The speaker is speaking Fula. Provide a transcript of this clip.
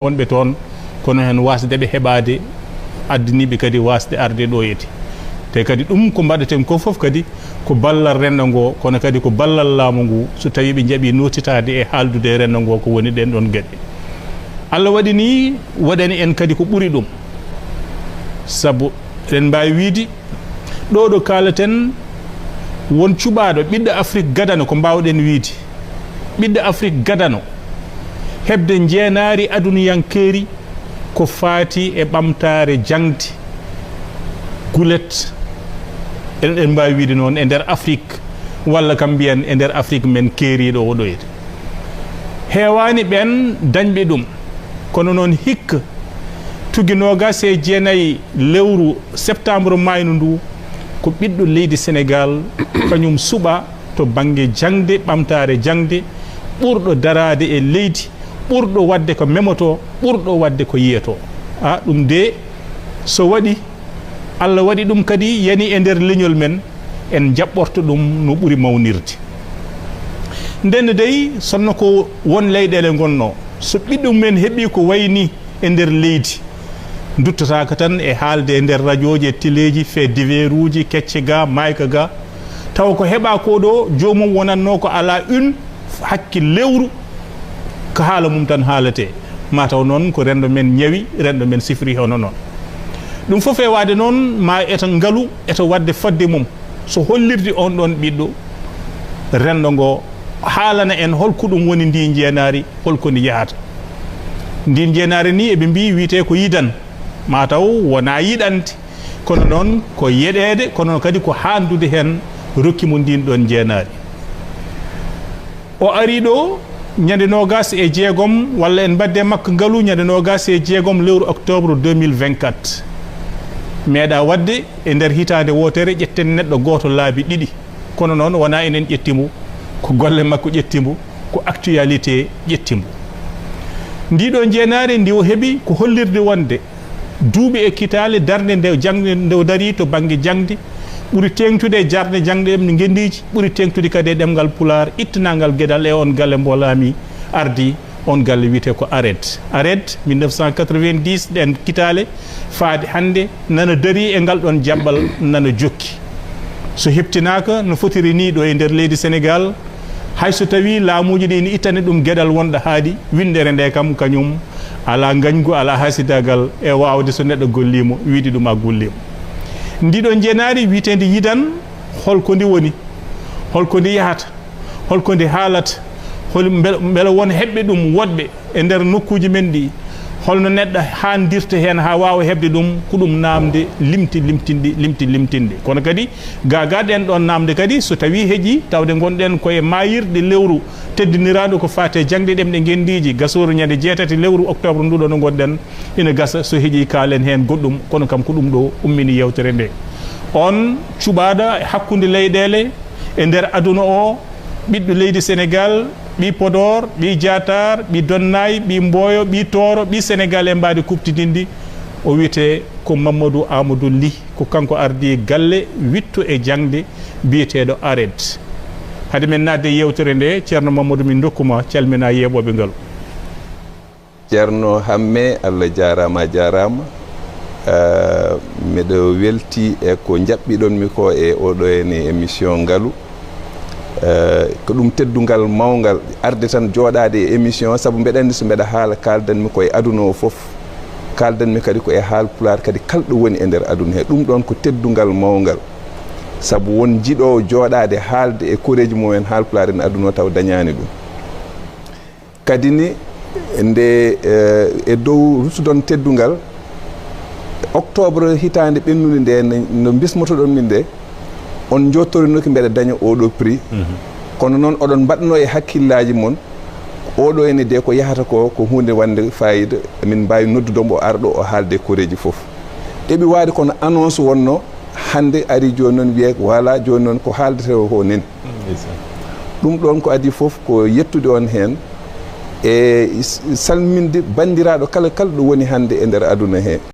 wonɓe toon kono hen wasde ɓe heɓade addaniɓe kadi wasde arde ɗo yeti te kadi ɗum ko mbaɗeten ko foof kadi ko ballal rendo ngo kono kadi ko ballal laamu ngu so tawi ɓe jaaɓi notitade e haaldude rendo ngo ko woni ɗen ɗon gueɗe Allah waɗi ni waɗani en kadi ko ɓuri ɗum sabu eɗen mbawi wiide ɗo ɗo kalaten won cuɓaɗo ɓiɗɗo Afrique gadano ko mbawɗen wiide ɓiɗɗo Afrique gadano hebde jeenaari aduniyankeeri ko faati e ɓamtaare jangde gulet en mbawi wiide noon e nder Afrique walla kam mbiyen e nder Afrique men keeriɗo oɗoyde heewani ɓen dañɓe ɗum kono noon hikka tuginogas e jeenayi lewru septembre mayno ndu ko ɓiɗɗo leydi Sénégal kañum suɓa to banggue jangde ɓamtare jangde ɓurɗo darade e leydi ɓurɗo wadde ko memoto ɓurɗo wadde ko yiyato ɗum de so waɗi Allah waɗi ɗum kadi yani e nder leñol men en jaɓɓorto ɗum no ɓuri mawnirde nden dey sonno ko won leyɗele gonno so ɓiɗɗum men heeɓi ko wayni e nder leydi duttotaka tan e haalde e nder radio ji e téléji fait divers uji kecce ga mayka ga taw ko heɓa ko ɗo jomum wonanno ko ala une hakki lewru ko haala mum tan haalate mataw noon ko rendo men ñawi rendo men sifri hono noon ɗum fof e wade noon ma eto ngaalu eto wadde fodde mum so hollirde on ɗon ɓiɗɗo rendo ngo haalana en holko ɗum woni ndi jeenaari holko ndi yahata ndi jeenaari ni eɓe mbi wiite ko yidan mataw wona yiɗande kono noon ko yeɗede kono kadi ko handude hen rokkimo ndin ɗon jeenaari o ari ɗo ñande nogas e jeegom walla en badde makko ngaalu ñande nogas e jeegom lewru octobre 2024 meeɗa wadde e nder hitande wotere ƴetten neɗɗo goto laabi ɗiɗi kono noon wona enen ƴettimo ko golle makko ƴettimo ko actualité ƴettimo ndiɗo jeenaari ndi o heeɓi ko hollirde wonde duuɓi e kitale darde nde jangde nde dari to banggue jangde ɓuri tengtude e jarde jangde ɗem no gendiji ɓuri tengtude kadi e ɗemgal pular ittanangal gueɗal e on galle mbolami ardi on galle wiyete ko ARED 1990 ɗen kitale faade hande nana dari e ngal ɗon jaɓɓal nana jokki so heptinaka no fotiri ni ɗo e nder leydi Sénégal hayso tawi laamuji ɗi ni ittane ɗum gueɗal wonɗo haadi windere nde kam kañum ala gañgu ala hasidagal e wawde so neɗɗo gollimo wiide ɗum a gollimo ndiɗon jeenaari wiitede yidan holko ndi woni holko ndi yahata holko ndi haalata beele won heɓɓe ɗum woɗɓe e nder nokkuji men ɗi holno neɗɗo handirta hen ha wawa hebde ɗum ko ɗum namde limtinde kono kadi gaga ɗen ɗon namde kadi so tawi heeƴi tawde gonɗen koye mayirɗe lewru teddiniraɗo ko fate jangde ɗemɗe gendiji gasoru ñande 6 lewru octobre nduɗo no gonɗen ina gasa so heeƴi kaalen hen goɗɗum kono kam ko ɗum ɗo ummini yewtere nde on cuɓaɗo hakkude leyɗele e nder aduna o ɓiɗɗo leydi Sénégal ɓi Podor ɓi Diatar ɓi Donnay ɓi Mboyo ɓi Toro ɓi Sénégal e mbadi kuptidindi o wiyete ko Mamadou Amadou Ly ko kanko ardi galle witto e jangde biyeteɗo ARED hade men nadde yewtere nde ceerno Mamadou min dokkuma calmina yeɓoɓe ngaalu ceerno Hamme Allah jarama miɗo welti e ko jaɓɓiɗonmi ko e oɗo ene émission ngaalu ko ɗum teddungal mawgal arde tan jooɗade e émission saabu mbeɗa andi so mbeɗa haala kaldanmi koye aduna o foof kaldanmi kadi ko e haal pular kadi kalɗo woni e nder aduna he ɗum ɗon ko teddungal mawgal saabu won jiɗowo jooɗade haalde e koreji mumen haal pular en aduna o taw dañani ɗum kadi ni nde e dow rusudon teddungal octobre hitande ɓennude nde no bismotoɗon min nde on jottorinoki mbeɗa daña oɗo prix kono noon oɗon mbaɗno e hakkillaji moon oɗo ene de ko yahata ko hunde wande fayida min mbawi noddudomo o arɗo o haalde koreji foof ɗeɓi waade kono annonce wonno hande ari joni noon wiye voilà joni noon ko haaldete ko nani ɗum ɗon ko adi foof ko yettude on hen e salminde bandiraɗo kala ɗo woni hande e nder aduna he